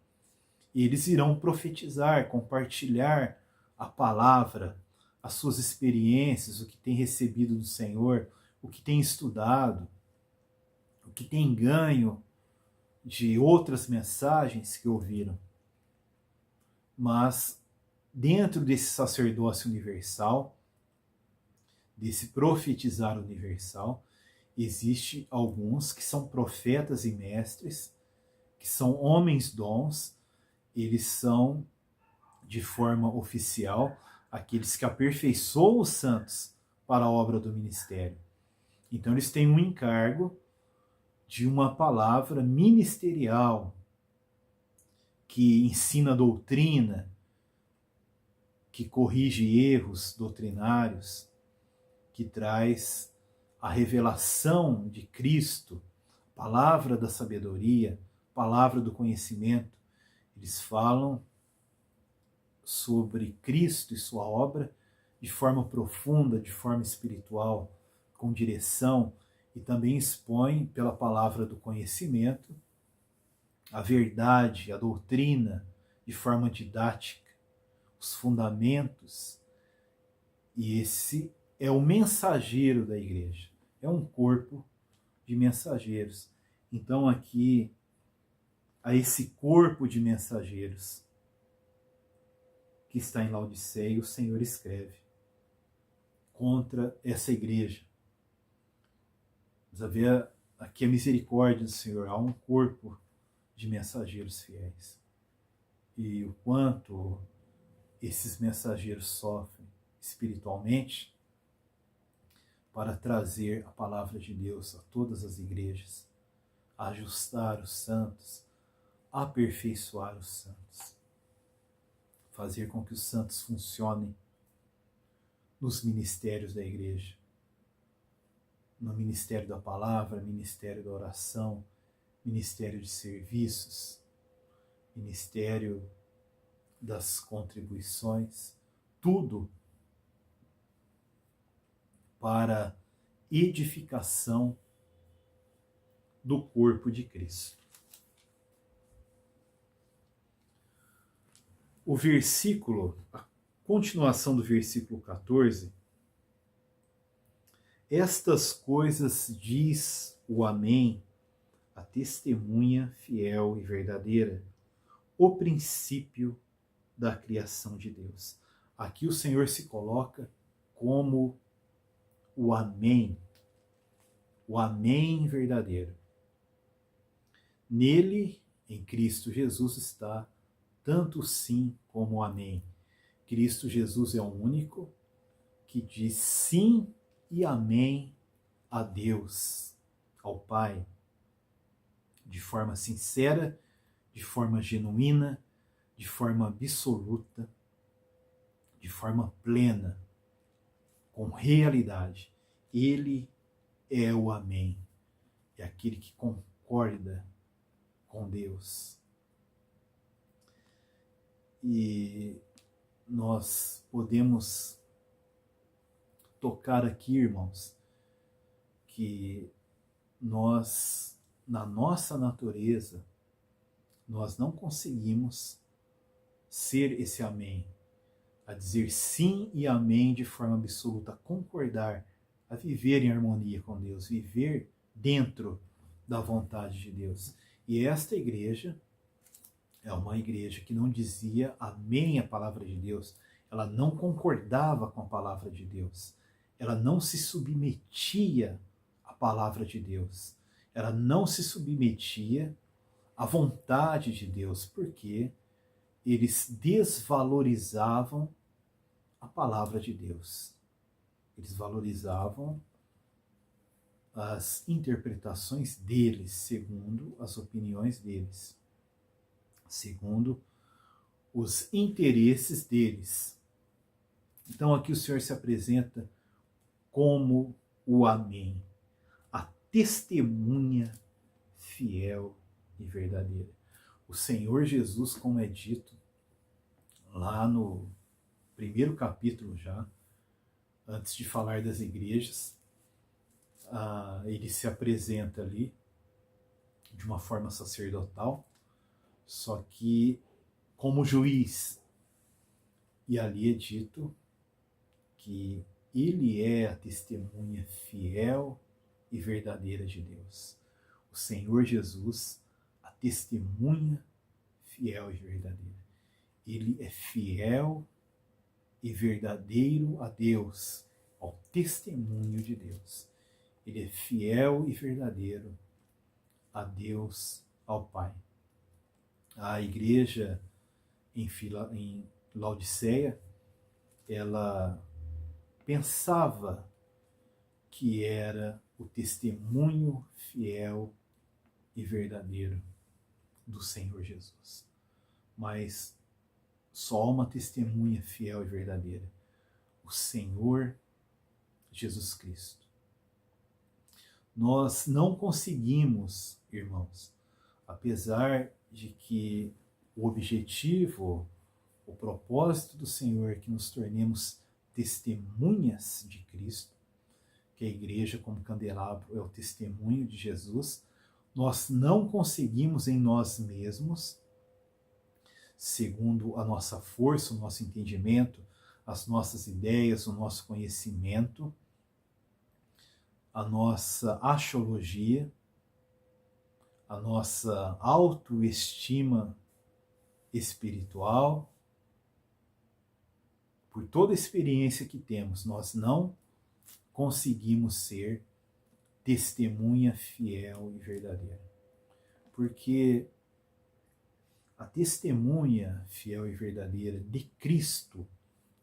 eles irão profetizar, compartilhar a palavra, as suas experiências, o que tem recebido do Senhor, o que tem estudado, o que tem ganho de outras mensagens que ouviram. Mas dentro desse sacerdócio universal, desse profetizar universal, Existem alguns que são profetas e mestres, que são homens dons, eles são, de forma oficial, aqueles que aperfeiçoam os santos para a obra do ministério. Então eles têm um encargo de uma palavra ministerial, que ensina doutrina, que corrige erros doutrinários, que traz a revelação de Cristo, palavra da sabedoria, palavra do conhecimento. Eles falam sobre Cristo e sua obra de forma profunda, de forma espiritual, com direção, e também expõem pela palavra do conhecimento a verdade, a doutrina, de forma didática, os fundamentos. E esse é o mensageiro da igreja, é um corpo de mensageiros. Então aqui, a esse corpo de mensageiros que está em Laodiceia, o Senhor escreve contra essa igreja. Vamos ver aqui a misericórdia do Senhor, há um corpo de mensageiros fiéis. E o quanto esses mensageiros sofrem espiritualmente para trazer a palavra de Deus a todas as igrejas, ajustar os santos, aperfeiçoar os santos, fazer com que os santos funcionem nos ministérios da igreja, no ministério da palavra, ministério da oração, ministério de serviços, ministério das contribuições, tudo para edificação do corpo de Cristo. O versículo, a continuação do versículo 14, estas coisas diz o Amém, a testemunha fiel e verdadeira, o princípio da criação de Deus. Aqui o Senhor se coloca como o Amém verdadeiro. Nele, em Cristo Jesus, está tanto o sim como o amém. Cristo Jesus é o único que diz sim e amém a Deus, ao Pai, de forma sincera, de forma genuína, de forma absoluta, de forma plena, com realidade. Ele é o amém, é aquele que concorda com Deus. E nós podemos tocar aqui, irmãos, que nós, na nossa natureza, nós não conseguimos ser esse amém, a dizer sim e amém de forma absoluta, a concordar, a viver em harmonia com Deus, viver dentro da vontade de Deus. E esta igreja é uma igreja que não dizia amém à palavra de Deus, ela não concordava com a palavra de Deus, ela não se submetia à palavra de Deus, ela não se submetia à vontade de Deus, porque eles desvalorizavam a palavra de Deus. Eles valorizavam as interpretações deles, segundo as opiniões deles, segundo os interesses deles. Então aqui o Senhor se apresenta como o Amém, a testemunha fiel e verdadeira. O Senhor Jesus, como é dito lá no primeiro capítulo já, antes de falar das igrejas, ele se apresenta ali de uma forma sacerdotal, só que como juiz. E ali é dito que ele é a testemunha fiel e verdadeira de Deus. O Senhor Jesus, a testemunha fiel e verdadeira. Ele é fiel e verdadeiro a Deus, ao testemunho de Deus. Ele é fiel e verdadeiro a Deus, ao Pai. A igreja em Laodiceia, ela pensava que era o testemunho fiel e verdadeiro do Senhor Jesus. Mas só uma testemunha fiel e verdadeira: o Senhor Jesus Cristo. Nós não conseguimos, irmãos, apesar de que o objetivo, o propósito do Senhor é que nos tornemos testemunhas de Cristo, que a igreja, como candelabro, é o testemunho de Jesus. Nós não conseguimos em nós mesmos, segundo a nossa força, o nosso entendimento, as nossas ideias, o nosso conhecimento, a nossa axiologia, a nossa autoestima espiritual. Por toda a experiência que temos, nós não conseguimos ser testemunha fiel e verdadeira. Porque a testemunha fiel e verdadeira de Cristo,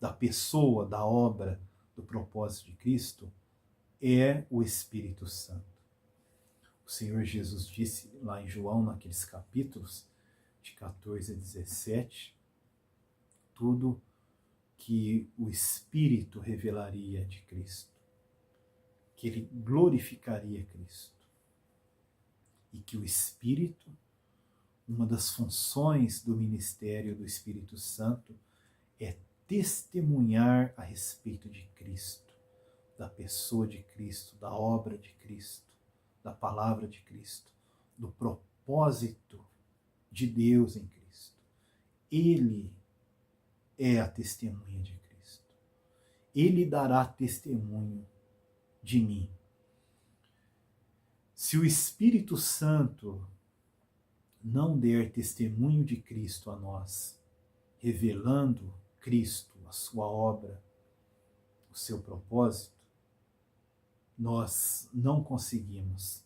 da pessoa, da obra, do propósito de Cristo, é o Espírito Santo. O Senhor Jesus disse lá em João, naqueles capítulos de 14 a 17, tudo que o Espírito revelaria de Cristo, que ele glorificaria Cristo, e que o Espírito, uma das funções do ministério do Espírito Santo, é testemunhar a respeito de Cristo, da pessoa de Cristo, da obra de Cristo, da palavra de Cristo, do propósito de Deus em Cristo. Ele é a testemunha de Cristo. Ele dará testemunho de mim. Se o Espírito Santo não der testemunho de Cristo a nós, revelando Cristo, a sua obra, o seu propósito, nós não conseguimos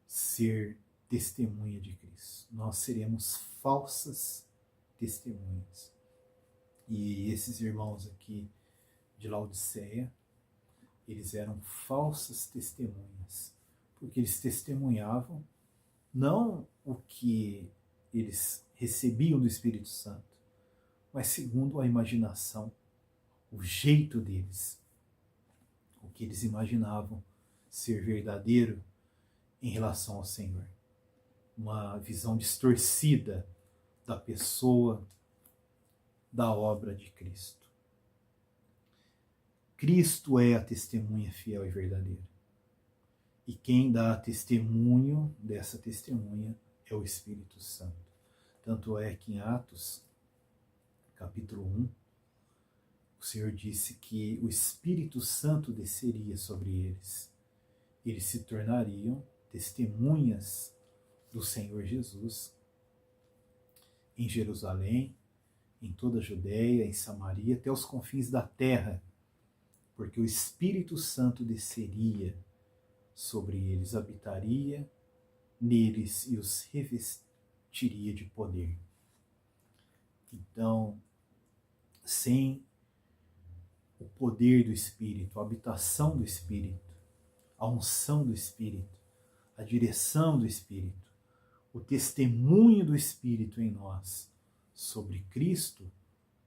ser testemunha de Cristo. Nós seremos falsas testemunhas. E esses irmãos aqui de Laodiceia, eles eram falsas testemunhas, porque eles testemunhavam não o que eles recebiam do Espírito Santo, mas segundo a imaginação, o jeito deles, o que eles imaginavam ser verdadeiro em relação ao Senhor. Uma visão distorcida da pessoa, da obra de Cristo. Cristo é a testemunha fiel e verdadeira. E quem dá testemunho dessa testemunha é o Espírito Santo. Tanto é que em Atos, capítulo 1, o Senhor disse que o Espírito Santo desceria sobre eles. Eles se tornariam testemunhas do Senhor Jesus em Jerusalém, em toda a Judéia, em Samaria, até os confins da terra, porque o Espírito Santo desceria sobre eles, habitaria neles e os revestiria de poder. Então, sem o poder do Espírito, a habitação do Espírito, a unção do Espírito, a direção do Espírito, o testemunho do Espírito em nós sobre Cristo,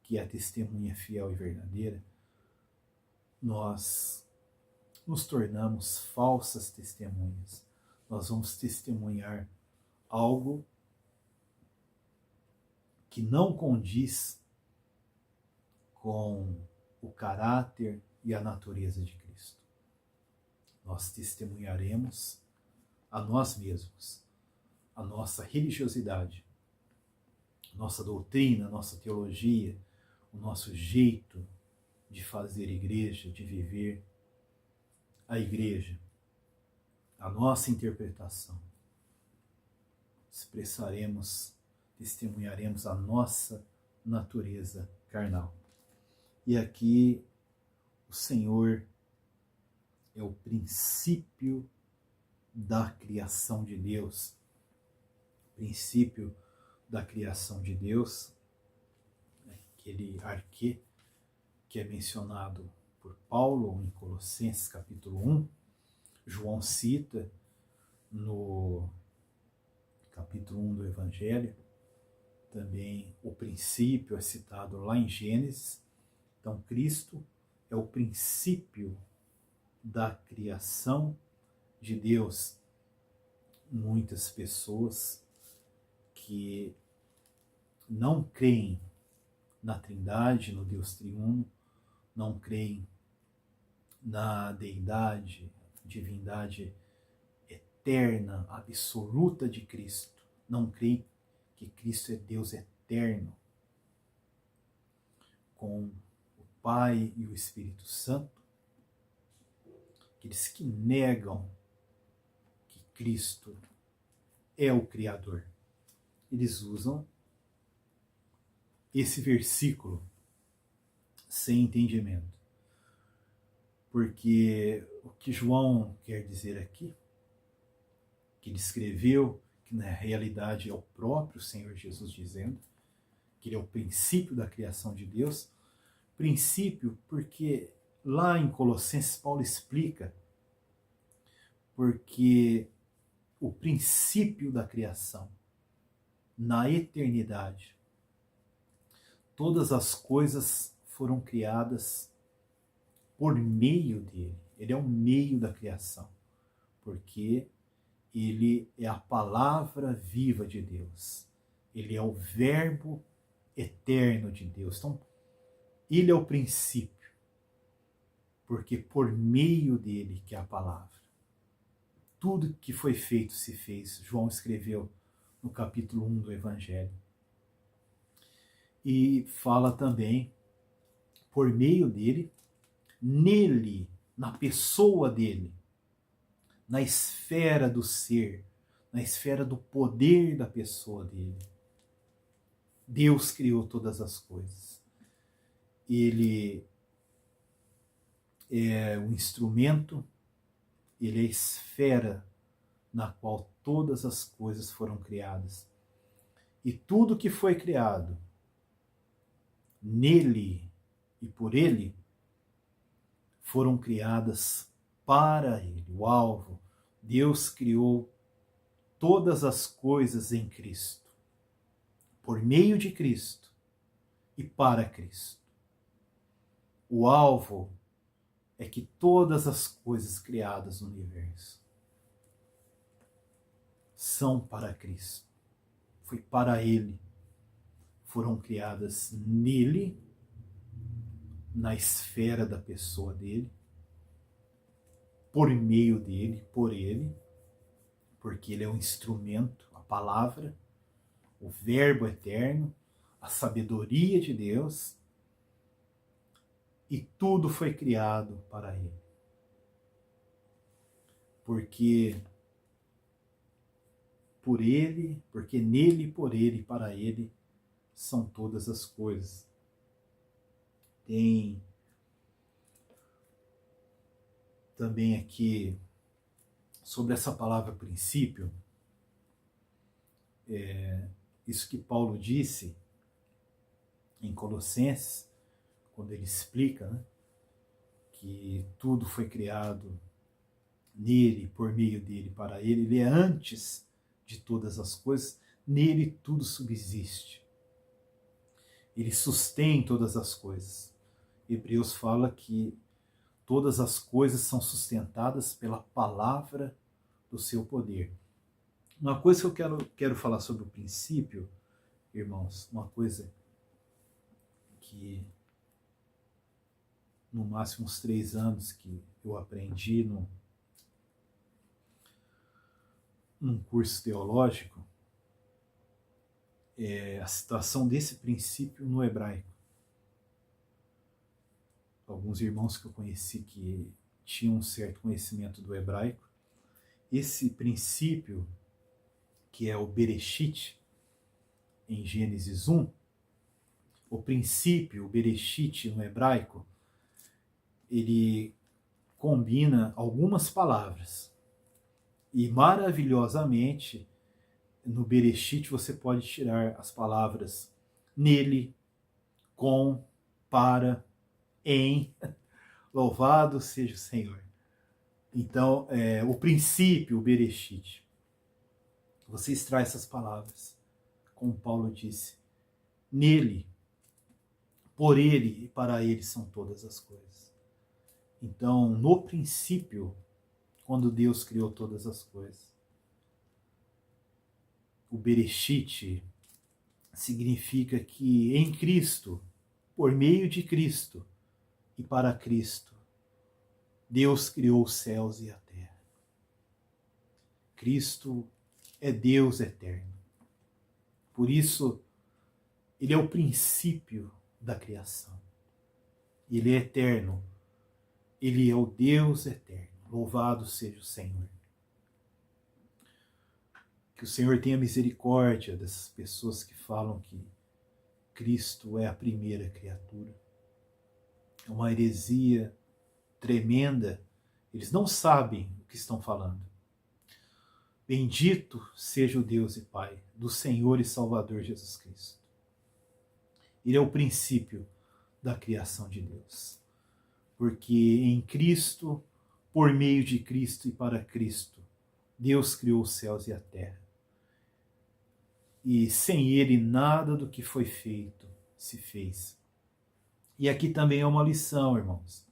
que é a testemunha fiel e verdadeira, nós nos tornamos falsas testemunhas. Nós vamos testemunhar algo que não condiz com o caráter e a natureza de Cristo. Nós testemunharemos a nós mesmos, a nossa religiosidade, a nossa doutrina, a nossa teologia, o nosso jeito de fazer igreja, de viver a igreja, a nossa interpretação. Expressaremos, testemunharemos a nossa natureza carnal. E aqui o Senhor é o princípio da criação de Deus. Princípio da criação de Deus, aquele arquê que é mencionado por Paulo em Colossenses capítulo 1, João cita no capítulo 1 do Evangelho, também o princípio é citado lá em Gênesis. Então, Cristo é o princípio da criação de Deus. Muitas pessoas que não creem na Trindade, no Deus triuno, não creem na deidade, divindade eterna, absoluta de Cristo, não creem que Cristo é Deus eterno, com o Pai e o Espírito Santo, aqueles que negam que Cristo é o Criador. Eles usam esse versículo sem entendimento. Porque o que João quer dizer aqui, que ele escreveu, que na realidade é o próprio Senhor Jesus dizendo, que ele é o princípio da criação de Deus. Princípio porque lá em Colossenses Paulo explica porque o princípio da criação, na eternidade, todas as coisas foram criadas por meio dele. Ele é o meio da criação, porque ele é a palavra viva de Deus. Ele é o verbo eterno de Deus. Então, ele é o princípio, porque por meio dele que é a palavra. Tudo que foi feito se fez. João escreveu no capítulo 1 do Evangelho. E fala também, por meio dele, nele, na pessoa dele, na esfera do ser, na esfera do poder da pessoa dele. Deus criou todas as coisas. Ele é o instrumento, ele é a esfera na qual todas as coisas foram criadas. E tudo que foi criado, nele e por ele, foram criadas para ele, o alvo. Deus criou todas as coisas em Cristo, por meio de Cristo e para Cristo. O alvo é que todas as coisas criadas no universo são para Cristo. Foi para Ele. Foram criadas nele, na esfera da pessoa dele, por meio dele, por ele, porque ele é um instrumento, a palavra, o verbo eterno, a sabedoria de Deus, e tudo foi criado para ele. Porque por ele, porque nele, por ele e para ele são todas as coisas. Tem também aqui sobre essa palavra princípio, isso que Paulo disse em Colossenses, quando ele explica, né, que tudo foi criado nele, por meio dele, para ele. Ele é antes de todas as coisas, nele tudo subsiste. Ele sustém todas as coisas. Hebreus fala que todas as coisas são sustentadas pela palavra do seu poder. Uma coisa que eu quero falar sobre o princípio, irmãos, uma coisa que no máximo uns 3 anos que eu aprendi num curso teológico, é a citação desse princípio no hebraico. Alguns irmãos que eu conheci que tinham um certo conhecimento do hebraico, esse princípio, que é o Bereshit, em Gênesis 1, o princípio, o Bereshit no hebraico, ele combina algumas palavras. E maravilhosamente, no Bereshit você pode tirar as palavras nele, com, para, em. Louvado seja o Senhor. Então, o princípio, o Bereshit, você extrai essas palavras, como Paulo disse, nele, por ele e para ele são todas as coisas. Então, no princípio, quando Deus criou todas as coisas, o Bereshit significa que em Cristo, por meio de Cristo e para Cristo, Deus criou os céus e a terra. Cristo é Deus eterno. Por isso, ele é o princípio da criação. Ele é eterno. Ele é o Deus eterno. Louvado seja o Senhor. Que o Senhor tenha misericórdia dessas pessoas que falam que Cristo é a primeira criatura. É uma heresia tremenda. Eles não sabem o que estão falando. Bendito seja o Deus e Pai do Senhor e Salvador Jesus Cristo. Ele é o princípio da criação de Deus. Porque em Cristo, por meio de Cristo e para Cristo, Deus criou os céus e a terra. E sem ele nada do que foi feito se fez. E aqui também é uma lição, irmãos.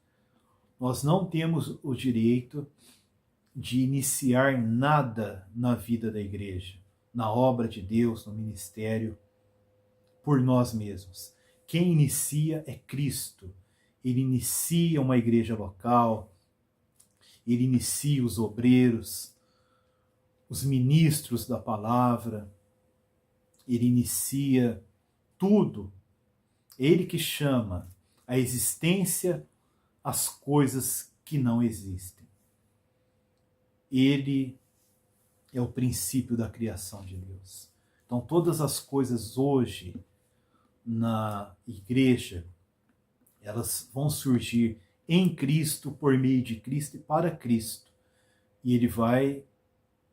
Nós não temos o direito de iniciar nada na vida da igreja, na obra de Deus, no ministério, por nós mesmos. Quem inicia é Cristo. Ele inicia uma igreja local, ele inicia os obreiros, os ministros da palavra, ele inicia tudo. Ele que chama a existência as coisas que não existem. Ele é o princípio da criação de Deus. Então, todas as coisas hoje na igreja, elas vão surgir em Cristo, por meio de Cristo e para Cristo. E ele vai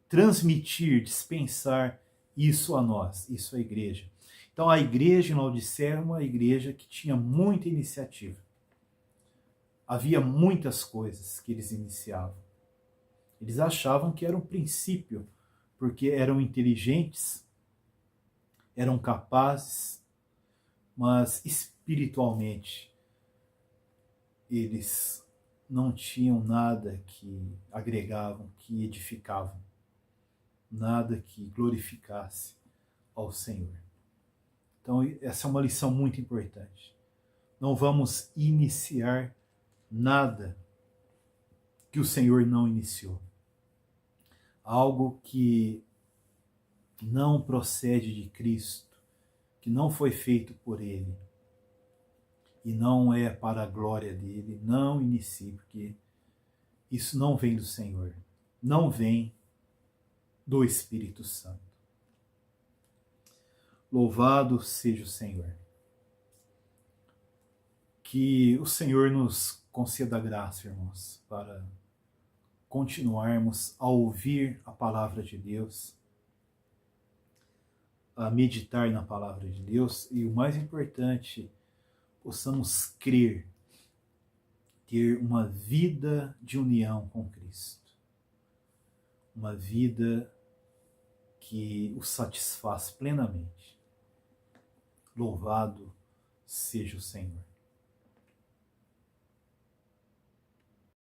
transmitir, dispensar isso a nós, isso à igreja. Então, a igreja em Laodiceia era uma igreja que tinha muita iniciativa. Havia muitas coisas que eles iniciavam. Eles achavam que era um princípio, porque eram inteligentes, eram capazes, mas espiritualmente eles não tinham nada que agregavam, que edificavam, nada que glorificasse ao Senhor. Então, essa é uma lição muito importante. Não vamos iniciar nada que o Senhor não iniciou. Algo que não procede de Cristo, que não foi feito por Ele, e não é para a glória dele, não inicie, porque isso não vem do Senhor, não vem do Espírito Santo. Louvado seja o Senhor. Que o Senhor nos conceda graça, irmãos, para continuarmos a ouvir a palavra de Deus, a meditar na palavra de Deus e, o mais importante, possamos crer, ter uma vida de união com Cristo, uma vida que o satisfaz plenamente. Louvado seja o Senhor.